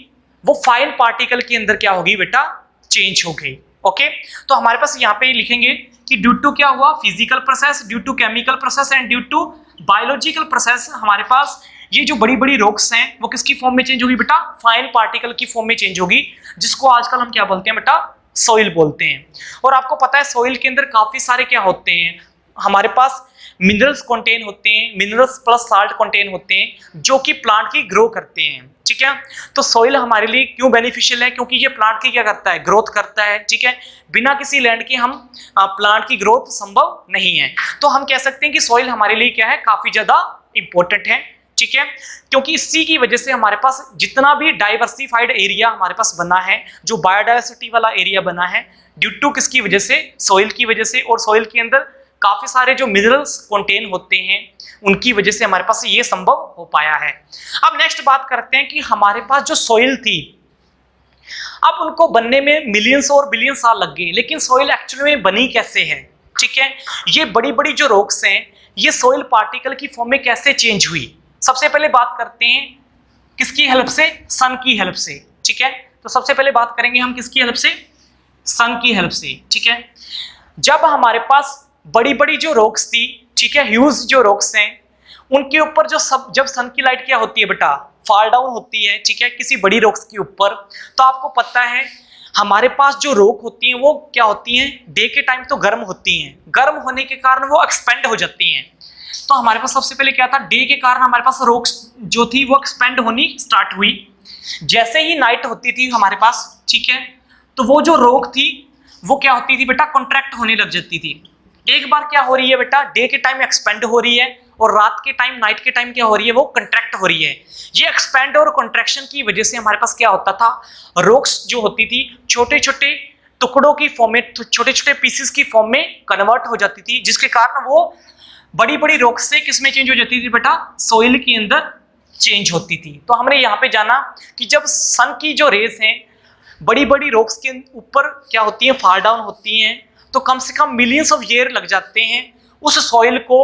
वो फाइन पार्टिकल के अंदर क्या होगी बेटा, चेंज हो गई। ओके, तो हमारे पास यहाँ पे लिखेंगे कि ड्यू टू क्या हुआ, physical process, due to chemical process and due to biological process, हमारे पास ये जो बड़ी बड़ी रॉक्स हैं वो किसकी फॉर्म में चेंज होगी बेटा, फाइन पार्टिकल की फॉर्म में चेंज होगी, जिसको आजकल हम क्या बोलते हैं बेटा, सॉइल बोलते हैं। और आपको पता है सॉइल के अंदर काफी सारे क्या होते हैं, हमारे पास मिनरल्स कंटेन होते हैं, मिनरल्स प्लस साल्ट कंटेन होते हैं जो कि प्लांट की ग्रो करते हैं, ठीक है। तो सॉइल हमारे लिए क्यों बेनिफिशियल है, क्योंकि ये प्लांट की क्या करता है, ग्रोथ करता है, ठीक है। बिना किसी लैंड के हम प्लांट की ग्रोथ संभव नहीं है। तो हम कह सकते हैं कि सॉइल हमारे लिए क्या है, काफी ज्यादा इंपॉर्टेंट है, ठीक है। क्योंकि इसी की वजह से हमारे पास जितना भी डाइवर्सिफाइड एरिया हमारे पास बना है, जो बायोडाइवर्सिटी वाला एरिया बना है, ड्यू टू किसकी वजह से, सॉइल की वजह से। और सॉइल के अंदर काफी सारे जो मिनरल्स कंटेन होते हैं उनकी वजह से हमारे पास ये संभव हो पाया है। अब नेक्स्ट बात करते हैं कि हमारे पास जो सॉइल थी, अब उनको बनने में मिलियंस और बिलियन साल लग गए, लेकिन सॉइल एक्चुअली में बनी कैसे है, ठीक है। ये बड़ी बड़ी जो रॉक्स हैं ये सॉइल पार्टिकल की फॉर्म में कैसे चेंज हुई। सबसे पहले बात करते हैं किसकी हेल्प से, सन की हेल्प से, ठीक है। तो सबसे पहले बात करेंगे हम किसकी हेल्प से, सन की हेल्प से, ठीक है। जब हमारे पास बड़ी बड़ी जो रॉक्स थी, ठीक है, ह्यूज जो रॉक्स हैं, उनके ऊपर जो जब सन की लाइट क्या होती है बेटा, फॉल डाउन होती है, ठीक है, किसी बड़ी रॉक्स के ऊपर, तो आपको पता है हमारे पास जो रॉक होती हैं वो क्या होती हैं, डे के टाइम तो गर्म होती हैं, गर्म होने के कारण वो एक्सपेंड हो जाती हैं। तो हमारे पास सबसे पहले क्या था, डे के कारण हमारे पास रॉक्स जो थी वो एक्सपेंड होनी स्टार्ट हुई। जैसे ही नाइट होती थी हमारे पास, ठीक है, तो वो जो रॉक थी वो क्या होती थी बेटा, कॉन्ट्रैक्ट होने लग जाती थी। एक बार क्या हो रही है बेटा, डे के टाइम एक्सपेंड हो रही है और रात के टाइम, नाइट के टाइम क्या हो रही है, वो कंट्रैक्ट हो रही है। ये एक्सपेंड और कंट्रैक्शन की वजह से हमारे पास क्या होता था, रॉक्स जो होती थी छोटे छोटे टुकड़ों की फॉर्म में, छोटे छोटे पीसेस की फॉर्म में कन्वर्ट हो जाती थी, जिसके कारण वो बड़ी बड़ी रॉक्स से किस में चेंज हो जाती थी बेटा, सॉइल के अंदर चेंज होती थी। तो हमने यहाँ पे जाना कि जब सन की जो रेस हैं बड़ी बड़ी रॉक्स के ऊपर क्या होती हैं, फॉल डाउन होती हैं, तो कम से कम मिलियंस ऑफ ईयर लग जाते हैं उस सॉइल को,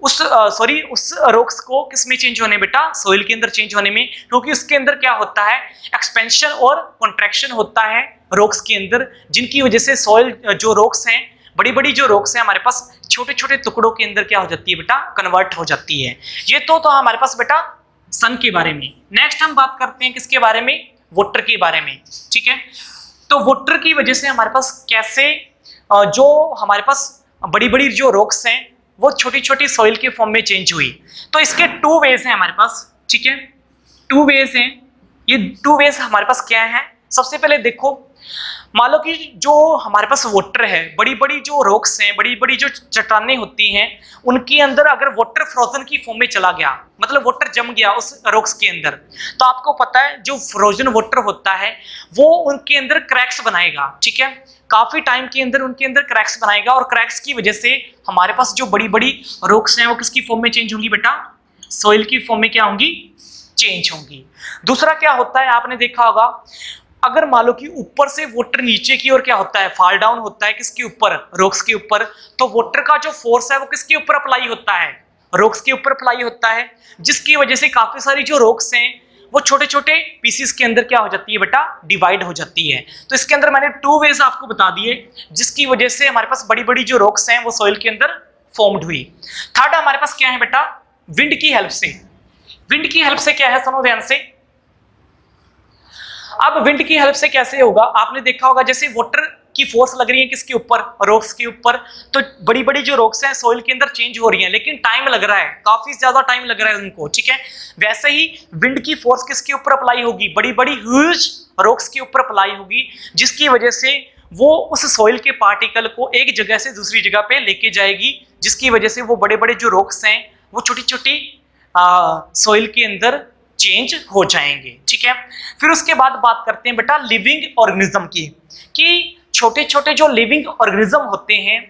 उस रॉक्स को किस में चेंज होने बेटा, सॉइल के अंदर चेंज होने में। क्योंकि उसके अंदर क्या होता है, एक्सपेंशन और कॉन्ट्रैक्शन होता है रॉक्स के अंदर, जिनकी वजह से सॉइल जो रॉक्स हैं, बड़ी बड़ी जो रॉक्स हैं हमारे पास छोटे छोटे टुकड़ों के अंदर क्या हो जाती है बेटा, कन्वर्ट हो जाती है। ये तो हमारे पास बेटा सन के बारे में। नेक्स्ट हम बात करते हैं किसके बारे में, वाटर के बारे में, ठीक है। तो वाटर की वजह से हमारे पास कैसे जो हमारे पास बड़ी बड़ी जो रॉक्स हैं वो छोटी छोटी सॉइल के फॉर्म में चेंज हुई। तो इसके टू वेज हैं हमारे पास, ठीक है, टू वेज हैं। ये टू वेज हमारे पास क्या है, सबसे पहले देखो, मान लो कि जो हमारे पास वाटर है, बड़ी बड़ी जो रॉक्स हैं, बड़ी बड़ी जो चट्टानें होती हैं, उनके अंदर अगर वाटर फ्रोजन की फॉर्म में चला गया, मतलब वाटर जम गया उस रॉक्स के अंदर, तो आपको पता है जो फ्रोजन वाटर होता है वो उनके अंदर क्रैक्स बनाएगा, ठीक है, काफी टाइम के अंदर उनके अंदर क्रैक्स बनाएगा, और क्रैक्स की वजह से हमारे पास जो बड़ी बड़ी रॉक्स हैं वो किसकी फॉर्म में चेंज होंगी बेटा, सॉइल की फॉर्म में क्या होंगी, चेंज होंगी। दूसरा क्या होता है, आपने देखा होगा, अगर मान लो कि ऊपर से वाटर नीचे की ओर क्या होता है, फॉल डाउन होता है, किसके ऊपर, रॉक्स के ऊपर, तो वाटर का जो फोर्स है वो किसके ऊपर अप्लाई होता है, रॉक्स के ऊपर अप्लाई होता है, जिसकी वजह से काफी सारी जो रॉक्स हैं वो छोटे छोटे पीसेस के अंदर क्या हो जाती है बेटा, डिवाइड हो जाती है। तो इसके अंदर मैंने टू वेज आपको बता दिए जिसकी वजह से हमारे पास बड़ी बड़ी जो रॉक्स हैं वो सॉइल के अंदर फॉर्म्ड हुई। थर्ड हमारे पास क्या है बेटा, विंड की हेल्प से। विंड की हेल्प से क्या है, सुनो ध्यान से, अब विंड की हेल्प से कैसे होगा, आपने देखा होगा जैसे वाटर की फोर्स लग रही है किसके ऊपर, रॉक्स के ऊपर, तो बड़ी बड़ी जो रॉक्स हैं सॉइल के अंदर चेंज हो रही हैं, लेकिन टाइम लग रहा है, काफी ज्यादा टाइम लग रहा है उनको, ठीक है। वैसे ही विंड की फोर्स किसके ऊपर अप्लाई होगी, बड़ी बड़ी ह्यूज रॉक्स के ऊपर अप्लाई होगी, जिसकी वजह से वो उस सॉइल के पार्टिकल को एक जगह से दूसरी जगह पे लेके जाएगी, जिसकी वजह से वो बड़े बड़े जो रॉक्स हैं वो छोटी छोटी सॉइल के अंदर चेंज हो जाएंगे, ठीक है। फिर उसके बाद बात करते हैं बेटा लिविंग ऑर्गेनिज्म की, कि छोटे छोटे जो लिविंग ऑर्गेनिज्म होते हैं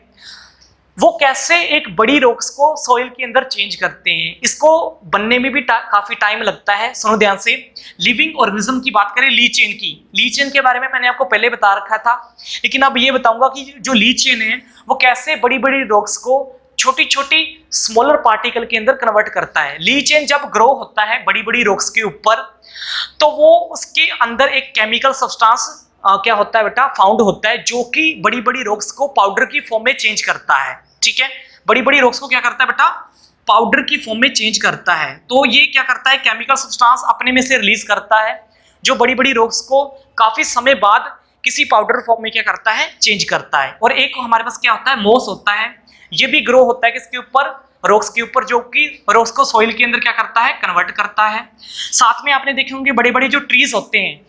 वो कैसे एक बड़ी रॉक्स को सॉइल के अंदर चेंज करते हैं। इसको बनने में भी काफी टाइम लगता है। सुनो ध्यान से, लिविंग ऑर्गेनिज्म की बात करें ली चेन की, ली चेन के बारे में मैंने आपको पहले बता रखा था, लेकिन अब ये बताऊंगा कि जो ली चेन है वो कैसे बड़ी बड़ी रॉक्स को छोटी छोटी स्मॉलर पार्टिकल के अंदर कन्वर्ट करता है। ली चेन जब ग्रो होता है बड़ी बड़ी रॉक्स के ऊपर, तो वो उसके अंदर एक केमिकल सब्सटेंस क्या होता है बेटा, फाउंड होता है, जो कि बड़ी बड़ी रॉक्स को पाउडर की फॉर्म में चेंज करता है, ठीक है। बड़ी बड़ी रॉक्स को क्या करता है बेटा, पाउडर की फॉर्म में चेंज करता है। तो ये क्या करता है, केमिकल सब्सटेंस अपने में से रिलीज करता है, जो बड़ी बड़ी रॉक्स को काफी समय बाद किसी पाउडर फॉर्म में क्या करता है, चेंज करता है। और एक हमारे पास क्या होता है, मोस होता है, ये भी ग्रो होता है किसके ऊपर, रॉक्स के ऊपर, जो कि रॉक्स को सॉइल के अंदर क्या करता है, कन्वर्ट करता है। साथ में आपने देखे होंगे बड़े बड़े जो ट्रीज होते हैं,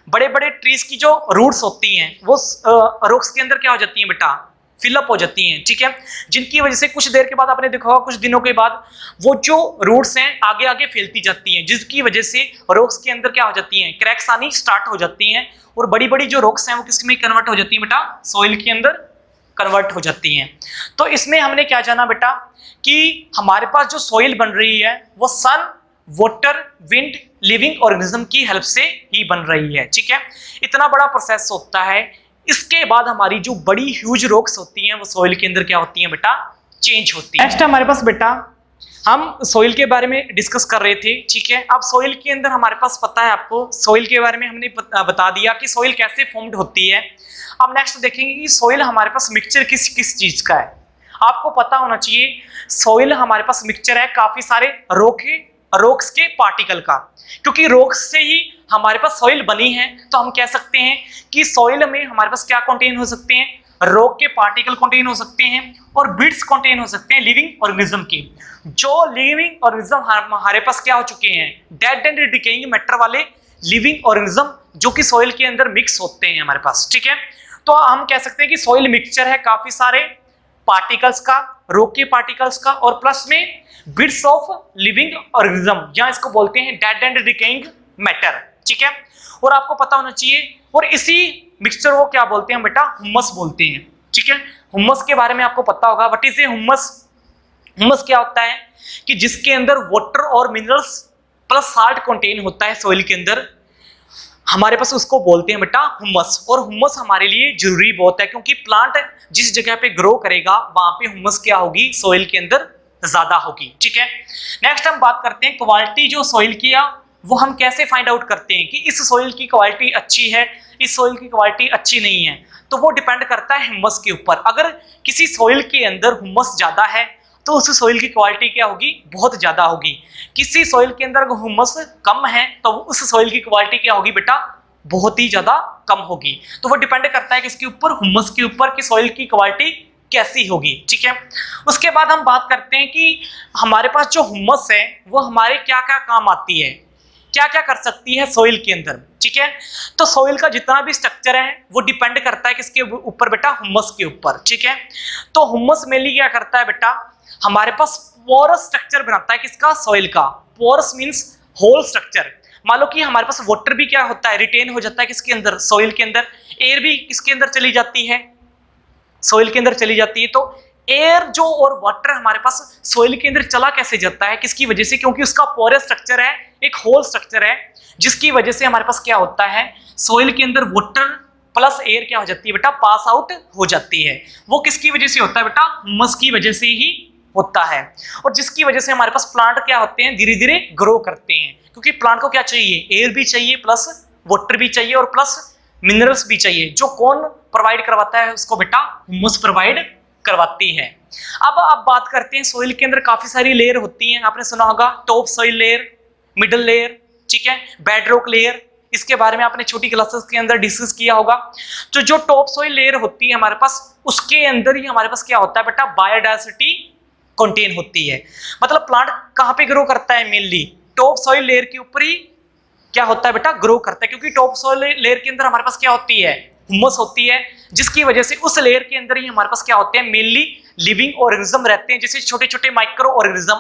बड़े बड़े ट्रीज की जो रूट्स होती हैं वो रॉक्स के अंदर क्या हो जाती हैं बेटा, फिलअप हो जाती हैं, ठीक है। जिनकी वजह से कुछ देर के बाद आपने देखा होगा, कुछ दिनों के बाद वो जो रूट्स हैं आगे आगे फैलती जाती हैं, जिसकी वजह से रॉक्स के अंदर क्या हो जाती हैं, क्रैक्स आनी स्टार्ट हो जाती हैं, और बड़ी बड़ी जो रॉक्स हैं वो किसमें कन्वर्ट हो जाती हैं बेटा, सॉइल के अंदर कन्वर्ट हो जाती हैं। तो इसमें हमने क्या जाना बेटा, कि हमारे पास जो सॉइल बन रही है वो सन, वाटर, विंड, लिविंग ऑर्गेनिज्म की हेल्प से ही बन रही है, ठीक है। इतना बड़ा प्रोसेस होता है। इसके बाद हमारी जो बड़ी ह्यूज रॉक्स होती हैं वो सॉइल के अंदर क्या होती हैं बेटा, चेंज होती है। नेक्स्ट हमारे पास बेटा हम सॉइल के बारे में डिस्कस कर रहे थे, ठीक है। अब सॉइल के अंदर हमारे पास पता है आपको, सॉइल के बारे में हमने बता दिया कि सॉइल कैसे फॉर्म्ड होती है। अब नेक्स्ट देखेंगे कि सॉइल हमारे पास मिक्सचर किस किस चीज का है। आपको पता होना चाहिए सॉइल हमारे पास मिक्सचर है काफी सारे रॉक्स के पार्टिकल का, क्योंकि रॉक्स से ही हमारे पास सॉइल बनी है। तो हम कह सकते हैं कि सॉइल में हमारे पास क्या कंटेन हो सकते हैं, रॉक के पार्टिकल कंटेन हो सकते हैं, और बिट्स कंटेन हो सकते हैं लिविंग ऑर्गेनिज्म की। जो लिविंग ऑर्गेनिज्म हमारे पास क्या हो चुके हैं, डेड एंड डिकेइंग मैटर वाले लिविंग ऑर्गेनिज्म, जो कि सॉइल के अंदर मिक्स होते हैं हमारे पास, ठीक है। तो हम कह सकते हैं कि सॉइल मिक्सचर है काफी सारे पार्टिकल्स का, रॉक के पार्टिकल्स का, और प्लस में बिट्स ऑफ लिविंग ऑर्गेनिज्म, या इसको बोलते हैं डेड एंड डिकेइंग मैटर, ठीक है। और आपको पता होना चाहिए, और इसी मिक्सचर को क्या बोलते हैं बेटा, हुमस बोलते हैं, ठीक है। हुमस के बारे में आपको पता होगा, what is a humus. Humus क्या होता है कि जिसके अंदर वाटर और मिनरल्स प्लस साल्ट कंटेन होता है सॉइल के अंदर, हमारे पास उसको बोलते हैं बेटा हुमस। और हुमस हमारे लिए जरूरी बहुत है, क्योंकि प्लांट जिस जगह पे ग्रो करेगा वहां पे हुमस क्या होगी, सॉइल के अंदर ज्यादा होगी, ठीक है। नेक्स्ट हम बात करते हैं क्वालिटी जो सॉइल की है, वो हम कैसे फाइंड आउट करते हैं कि इस सॉइल की क्वालिटी अच्छी है, इस सॉइल की क्वालिटी अच्छी नहीं है। तो वो डिपेंड करता है हुमस के ऊपर। अगर किसी सॉइल के अंदर हुमस ज्यादा है तो उस सॉइल की क्वालिटी क्या होगी, बहुत ज्यादा होगी। किसी सॉइल के अंदर अगर हुमस कम है तो उस सॉइल की क्वालिटी क्या होगी बेटा, बहुत ही ज्यादा कम होगी। तो वो डिपेंड करता है किसके ऊपर, हुमस के ऊपर, कि सॉइल की क्वालिटी कैसी होगी, ठीक है। उसके बाद हम बात करते हैं कि हमारे पास जो हुमस है वो हमारे क्या क्या काम आती है, क्या क्या कर सकती है सॉइल के अंदर, ठीक है। तो सॉइल का जितना भी स्ट्रक्चर है वो डिपेंड करता है किसके ऊपर बेटा, हुमस के ऊपर, ठीक है। तो हुमस मेनली क्या करता है बेटा, हमारे पास पोरस स्ट्रक्चर बनाता है किसका, सॉइल का। Porous means hole structure. मान लो कि हमारे पास वाटर भी क्या होता है, रिटेन हो जाता है किसके अंदर, सॉइल के अंदर। एयर भी किसके अंदर चली जाती है, सॉइल के अंदर चली जाती है। तो एयर जो और वाटर हमारे पास सॉइल के अंदर चला कैसे जाता है, किसकी वजह से, क्योंकि उसका पोरस स्ट्रक्चर है, एक होल स्ट्रक्चर है, जिसकी वजह से हमारे पास क्या होता है, सॉइल के अंदर वाटर प्लस एयर क्या हो जाती है बेटा, पास आउट हो जाती है। वो किसकी वजह से होता है बेटा, हुमस की वजह से ही होता है। और जिसकी वजह से हमारे पास प्लांट क्या होते हैं, धीरे धीरे ग्रो करते हैं, क्योंकि प्लांट को क्या चाहिए, एयर भी चाहिए, प्लस वाटर भी चाहिए, और प्लस मिनरल्स भी चाहिए। जो कौन प्रोवाइड करवाता है उसको बेटा, हुमस प्रोवाइड करवाती है। अब बात करते हैं, सॉइल के अंदर काफी सारी लेयर होती हैं, आपने सुना होगा top soil layer, middle layer, ठीक है, बेड रॉक लेयर, इसके बारे में आपने छोटी क्लासेस के अंदर डिस्कस किया होगा। तो जो टॉप सॉइल लेयर होती है हमारे पास, उसके अंदर ही हमारे पास क्या होता है बेटा, बायोडायवर्सिटी कंटेन होती है। मतलब प्लांट कहाँ पे ग्रो करता है, मेनली टॉप सॉइल लेयर के ऊपर ही क्या होता है बेटा, ग्रो करता है। क्योंकि टॉप सॉइल लेयर के अंदर हमारे पास क्या होती है, ह्यूमस होती है, जिसकी वजह से उस लेयर के अंदर ही हमारे पास क्या होते हैं, मेनली लिविंग ऑर्गेनिज्म रहते हैं, जैसे छोटे छोटे माइक्रो ऑर्गेनिज्म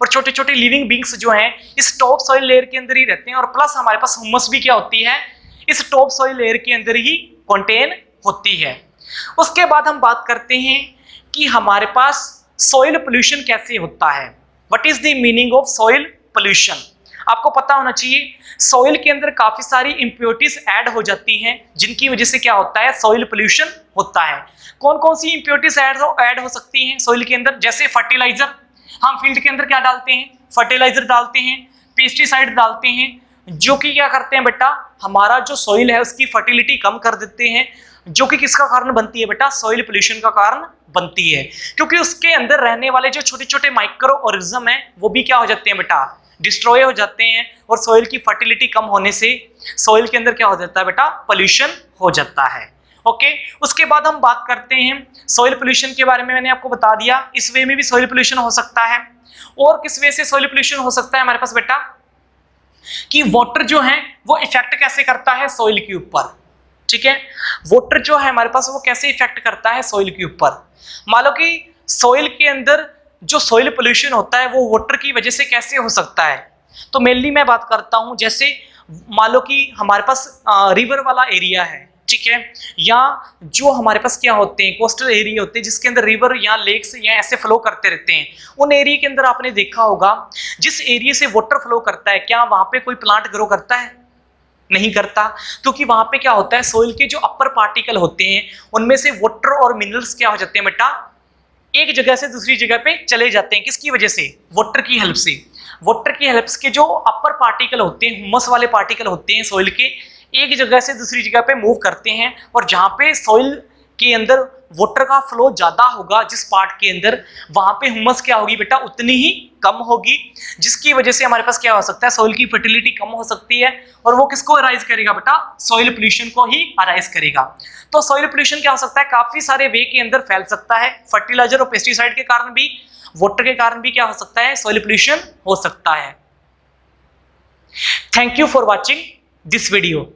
और छोटे छोटे लिविंग बींग्स जो हैं इस टॉप सॉइल लेयर के अंदर ही रहते हैं। और प्लस हमारे पास ह्यूमस भी क्या होती है, इस टॉप सॉइल लेयर के अंदर ही कंटेन होती है। उसके बाद हम बात करते हैं कि हमारे पास सॉइल पोल्यूशन कैसे होता है। What is the meaning of soil pollution? आपको पता होना चाहिए सॉइल के अंदर काफी सारी इंप्योरिटीज ऐड हो जाती हैं, जिनकी वजह से क्या होता है, सॉइल पोल्यूशन होता है। कौन कौन सी इंप्योरिटीज ऐड हो सकती हैं सॉइल के अंदर? जैसे फर्टिलाइजर, हम फील्ड के अंदर क्या डालते हैं, फर्टिलाइजर डालते हैं, पेस्टिसाइड डालते हैं, जो कि क्या करते हैं बेटा, हमारा जो सॉइल है उसकी फर्टिलिटी कम कर देते हैं, जो कि किसका कारण बनती है बेटा, सॉइल पोल्यूशन का कारण बनती है। क्योंकि उसके अंदर रहने वाले जो छोटे छोटे माइक्रो ऑर्गेनिज्म है वो भी क्या हो जाते हैं बेटा, डिस्ट्रॉय हो जाते हैं, और सॉइल की फर्टिलिटी कम होने से सॉइल के अंदर क्या हो जाता है बेटा, पोल्यूशन हो जाता है। ओके, उसके बाद हम बात करते हैं सॉइल पोल्यूशन के बारे में। मैंने आपको बता दिया इस वे में भी सॉइल पोल्यूशन हो सकता है। और किस वे से सॉइल पोल्यूशन हो सकता है हमारे पास बेटा, कि वाटर जो है वो इफेक्ट कैसे करता है सॉइल के ऊपर। ठीक है, वाटर जो है हमारे पास वो कैसे इफेक्ट करता है सॉइल के ऊपर। मान लो कि सॉइल के अंदर जो सॉइल पोल्यूशन होता है वो वाटर की वजह से कैसे हो सकता है। तो मेनली मैं बात करता हूं, जैसे मान लो कि हमारे पास रिवर वाला एरिया है, ठीक है, या जो हमारे पास क्या होते हैं, कोस्टल एरिया होते हैं जिसके अंदर रिवर या लेक्स या ऐसे फ्लो करते रहते हैं। उन एरिया के अंदर आपने देखा होगा जिस एरिया से वाटर फ्लो करता है, क्या वहां पे कोई प्लांट ग्रो करता है? नहीं करता, क्योंकि वहां पे क्या होता है, सोइल के जो अपर पार्टिकल होते हैं उनमें से वाटर और मिनरल्स क्या हो जाते हैं बेटा, एक जगह से दूसरी जगह पे चले जाते हैं। किसकी वजह से? वाटर की हेल्प से। वाटर की हेल्प के जो अपर पार्टिकल होते हैं, ह्यूमस वाले पार्टिकल होते हैं सोइल के, एक जगह से दूसरी जगह पे मूव करते हैं, और जहां पे सोइल के अंदर वाटर का फ्लो ज्यादा होगा जिस पार्ट के अंदर, वहां पे ह्यूमस क्या होगी बेटा, उतनी ही कम होगी, जिसकी वजह से हमारे पास क्या हो सकता है, सॉइल की फर्टिलिटी कम हो सकती है, और वो किसको अराइज करेगा बेटा, सॉइल पोल्यूशन को ही अराइज करेगा। तो सॉइल पोल्यूशन क्या हो सकता है, काफी सारे वे के अंदर फैल सकता है। फर्टिलाइजर और पेस्टिसाइड के कारण भी, वाटर के कारण भी क्या हो सकता है, सॉइल पोल्यूशन हो सकता है। Thank you for watching this video.